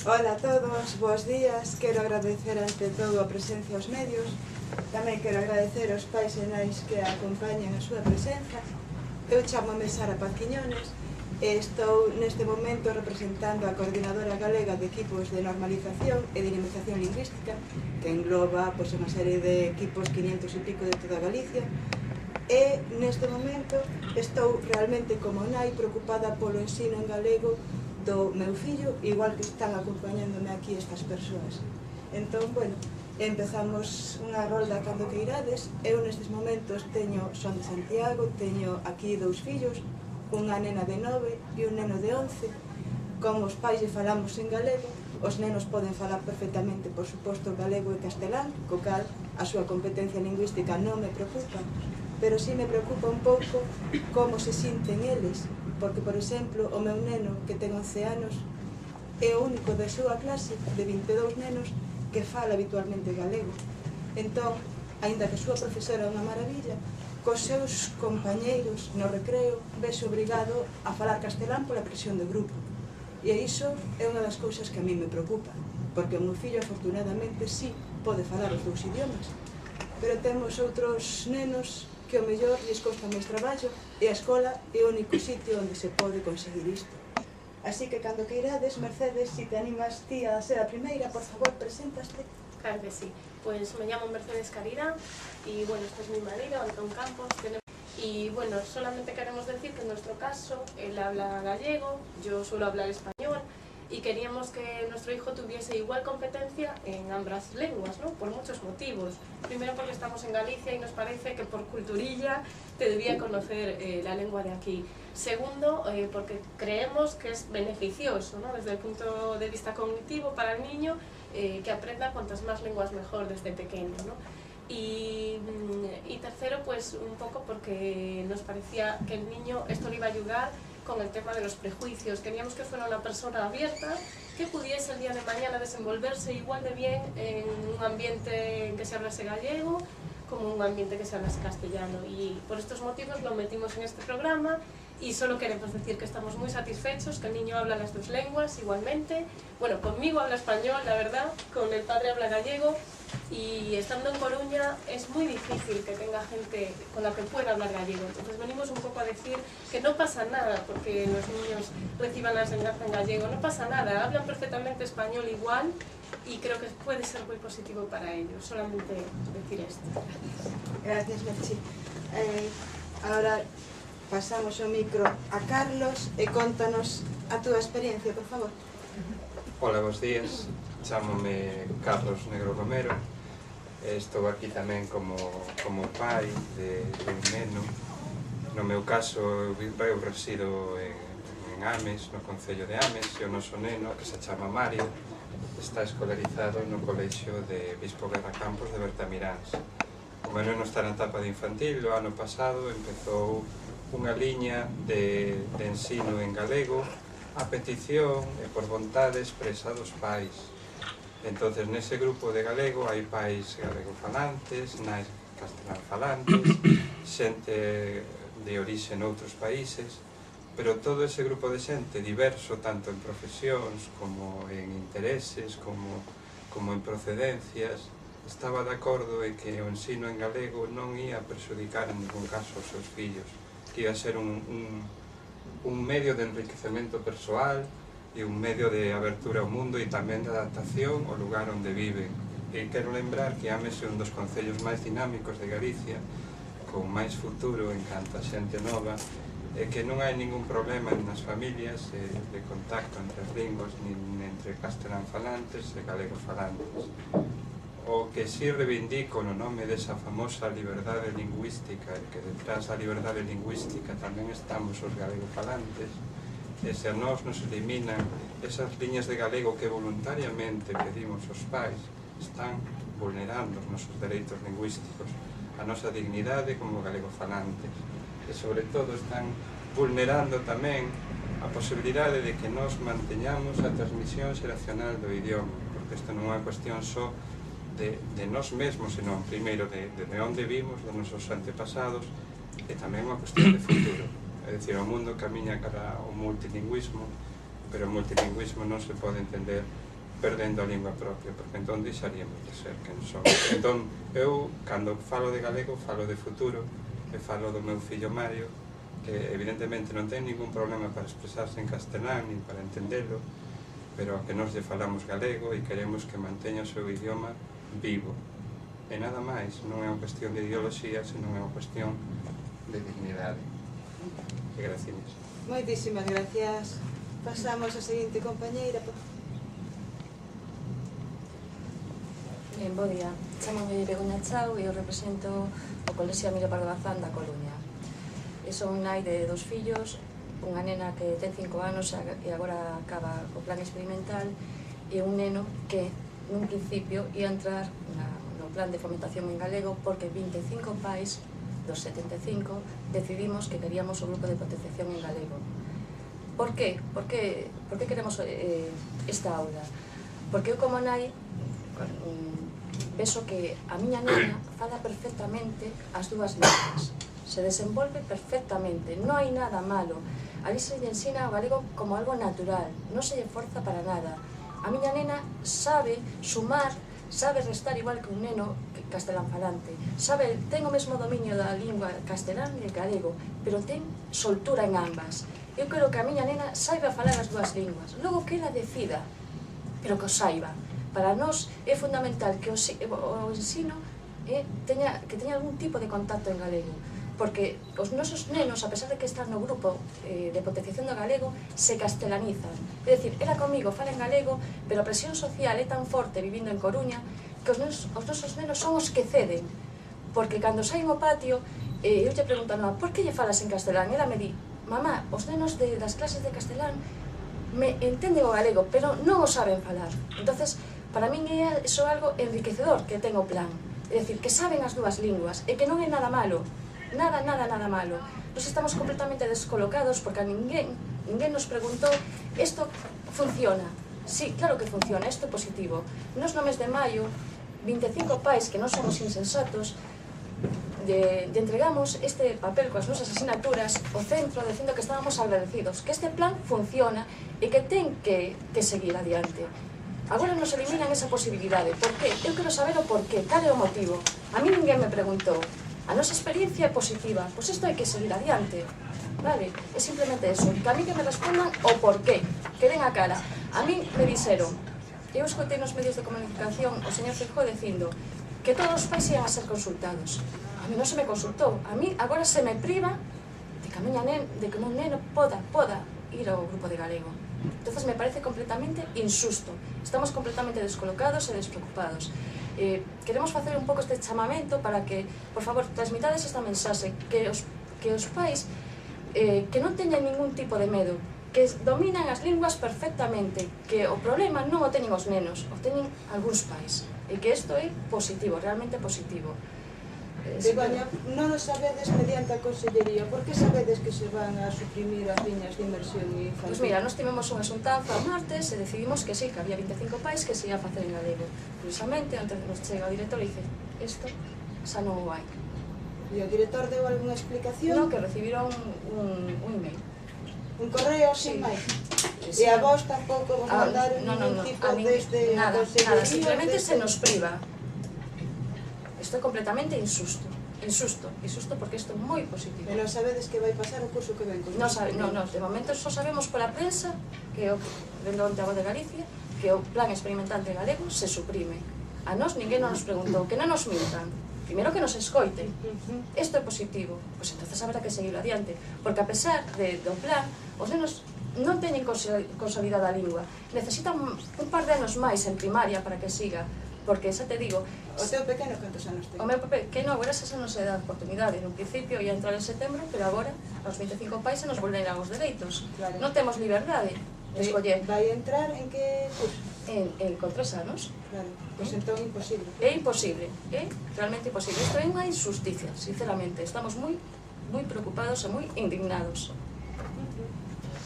Ola a todos, bons días. Quero agradecer ante todo a presencia aos medios. Tamén quero agradecer aos pais e nais que acompañan a súa presenza. Eu chamome Sara Paz Quiñones e estou neste momento representando a Coordinadora Galega de Equipos de Normalización e Dinamización Lingüística, que engloba unha serie de equipos 500 e pico de toda Galicia. E neste momento estou realmente como nai preocupada polo ensino en galego do meu fillo, igual que están acompañándome aquí estas persoas. Entón, bueno, empezamos unha rolda cando que irades. Eu nestes momentos son de Santiago, teño aquí dous fillos, unha nena de 9 e un neno de 11. Como os pais lle falamos en galego, os nenos poden falar perfectamente, por suposto, galego e castelán, co cal a súa competencia lingüística non me preocupa, pero sí me preocupa un pouco como se sinten eles, porque, por exemplo, o meu neno, que ten 11 anos, é o único da súa clase, de 22 nenos, que fala habitualmente galego. Entón, aínda que a súa profesora é unha maravilla, cos seus compañeiros no recreo vese obrigado a falar castelán pola presión do grupo. E iso é unha das cousas que a mí me preocupa, porque o meu fillo, afortunadamente, sí pode falar os dous idiomas, pero temos outros nenos que o mellor lles costa máis traballo e a escola é o único sitio onde se pode conseguir isto. Así que cando que irades, Mercedes, si te animas ti a ser a primeira, por favor, preséntaste. Claro que sí. Pues me llamo Mercedes Caridad y bueno, este es mi marido, Antón Campos. Y bueno, solamente queremos decir que en nuestro caso él habla gallego, yo suelo hablar español y queríamos que nuestro hijo tuviese igual competencia en ambas lenguas, ¿no? Por muchos motivos. Primero porque estamos en Galicia y nos parece que por culturilla te debía conocer la lengua de aquí. Segundo, porque creemos que es beneficioso, ¿no? Desde el punto de vista cognitivo para el niño, que aprenda cuantas más lenguas mejor desde pequeño, ¿no? Y tercero, pues un poco porque nos parecía que el niño esto le iba a ayudar con el tema de los prejuicios. Queríamos que fuera una persona abierta, que pudiese el día de mañana desenvolverse igual de bien en un ambiente en que se hablase gallego como un ambiente que se hablase castellano. Y por estos motivos lo metimos en este programa y solo queremos decir que estamos muy satisfechos, que el niño habla las dos lenguas igualmente. Bueno, conmigo habla español, la verdad, con el padre habla gallego. Y estando en Coruña es muy difícil que tenga gente con la que pueda hablar gallego. Entonces venimos un poco a decir que no pasa nada porque los niños reciban la enseñanza en gallego, no pasa nada, hablan perfectamente español igual y creo que puede ser muy positivo para ellos. Solamente decir esto. Gracias, Merchi. Ahora pasamos o micro a Carlos e contanos a túa experiencia, por favor. Hola, bons días. Chámome Carlos Negro Romero. Estou aquí tamén como pai de un neno. No meu caso, eu resido en Ames, no concello de Ames, e o noso neno, que se chama Mario, está escolarizado no colexio de Bispo Guerra Campos de Bertamiráns. O meu neno está na etapa de infantil, o ano pasado empezou unha liña de ensino en galego a petición e por vontade expresa dos pais. Entonces, nese grupo de galego hai pais galego-falantes, nais castelán-falantes, xente de orixe noutros países, pero todo ese grupo de xente diverso, tanto en profesións, como en intereses, como en procedencias, estaba de acordo en que o ensino en galego non ia perxudicar en ningún caso os seus fillos, que ia ser un medio de enriquecemento persoal e un medio de abertura ao mundo e tamén de adaptación ao lugar onde viven. E quero lembrar que Ames é un dos concellos máis dinámicos de Galicia, con máis futuro en canto a xente nova, e que non hai ningún problema nas familias de contacto entre as linguas, nin entre castelán-falantes e galego-falantes. O que si reivindico no nome desa famosa liberdade lingüística, e que detrás da liberdade lingüística tamén estamos os galego-falantes, e se a nós nos eliminan esas liñas de galego que voluntariamente pedimos aos pais, están vulnerando os nosos dereitos lingüísticos, a nosa dignidade como galego-falantes, e sobre todo están vulnerando tamén a posibilidade de que nós manteñamos a transmisión xeracional do idioma, porque isto non é unha cuestión só de nós mesmos, senón primeiro de onde vimos, dos nosos antepasados, e tamén unha cuestión de futuro. É dicir, o mundo camiña cara ao multilingüismo, pero o multilingüismo non se pode entender perdendo a lingua propia, porque entón deixaríamos de ser quen son. Entón, eu, cando falo de galego, falo de futuro, e falo do meu fillo Mario, que evidentemente non ten ningún problema para expresarse en castelán, nin para entendelo, pero que nós lle falamos galego e queremos que manteña o seu idioma vivo. E nada máis, non é unha cuestión de ideoloxía, senón é unha cuestión de dignidade. E gracias. Moitísimas gracias. Pasamos a seguinte compañeira. Ben, bo día. Chámame Begoña Chao e eu represento o Colexio Emilio Pardo Bazán da Coruña. E son nai de 2 fillos, unha nena que ten 5 anos e agora acaba o plan experimental, e un neno que nun principio ia entrar no plan de fomentación en galego porque 25 pais dos 75 decidimos que queríamos o grupo de potenciación en galego. Por qué? Por que queremos esta aula? Porque eu como nai penso que a miña nena fala perfectamente as dúas linguas, se desenvolve perfectamente, non hai nada malo. Ali se lle ensina o galego como algo natural, non se lle forza para nada. A miña nena sabe sumar, sabe restar igual que un neno castelán falante, sabe, ten o mesmo dominio da lingua castelán e galego, pero ten soltura en ambas. Eu quero que a miña nena saiba falar as dúas linguas, logo que ela decida, pero que o saiba. Para nós é fundamental que o ensino teña algún tipo de contacto en galego, porque os nosos nenos, a pesar de que están no grupo de potenciación do galego, se castelanizan. É dicir, ela comigo fala en galego, pero a presión social é tan forte vivindo en Coruña que os nosos nenos son os que ceden, porque cando saen ao patio, eu lle pregunto a por que lle falas en castelán? Ela me di, mamá, os nenos das clases de castelán me entenden o galego, pero non o saben falar. Entonces, para min é iso algo enriquecedor que ten o plan. É dicir, que saben as dúas linguas e que non é nada malo. Nada malo. Nos estamos completamente descolocados porque a ninguén nos preguntou, isto funciona? Sí, claro que funciona, isto é positivo. Nos no mes de maio, 25 pais que non somos insensatos, lle entregamos este papel coas nosas asignaturas ao centro dicindo que estábamos agradecidos, que este plan funciona e que ten que seguir adiante. Agora nos eliminan esa posibilidade. Por que? Eu quero saber o porqué, cal é o motivo. A mí ninguén me preguntou. A nosa experiencia é positiva, pois isto hai que seguir adiante. Vale? É simplemente eso. Que a mí que me respondan o porqué, que den a cara. A mí me dixeron, eu escoitei nos medios de comunicación o señor Feijóo dicindo que todos os pais ian a ser consultados. A mí non se me consultou. A mí agora se me priva de que a miña de que un neno poda ir ao grupo de galego. Entonces me parece completamente injusto. Estamos completamente descolocados e despreocupados. Queremos facer un pouco este chamamento para que, por favor, transmitades esta mensaxe, que os pais que non teñan ningún tipo de medo, que dominan as linguas perfectamente, que o problema non o teñen os nenos, o teñen algúns pais, e que isto é positivo, realmente positivo. Begoña, non o sabedes mediante a Consellería, por que sabedes que se van a suprimir as liñas de inmersión infantil? Pois mira, nós tivemos unha xuntanza o martes e decidimos que sí, que había 25 pais que se ia facer en galego. Curiosamente, antes nos chega o director e dice, isto xa non o hai. E o director deu algunha explicación? Non, que recibiron un email. Un correo sin máis? Sí. E a vos tampouco vos mandaron ningún tipo desde a Consellería? Nada, simplemente se nos priva. Isto é completamente injusto porque isto é moi positivo. E non sabedes que vai pasar o curso que ven? Non, de momento só sabemos pola prensa que vendo onte a Voz de Galicia que o plan experimental de galego se suprime. A nós ninguén nos preguntou, que non nos mintan. Primeiro que nos escoiten. Isto é positivo. Pois entonces haberá que seguir adiante, porque a pesar do plan, os nenos non teñen consolidada a lingua. Necesitan un par de anos máis en primaria para que siga. Porque, xa te digo... O teu pequeno cantos anos ten? O meu pequeno agora xa non se dá oportunidade. No principio ia entrar en setembro, pero agora, aos 25 pais, se nos vulneran os dereitos. Non temos liberdade de escoller. Vai entrar en que curso? Con 3 anos. Claro, pois entón imposible. É imposible, é realmente imposible. Isto é unha injusticia, sinceramente. Estamos moi preocupados e moi indignados.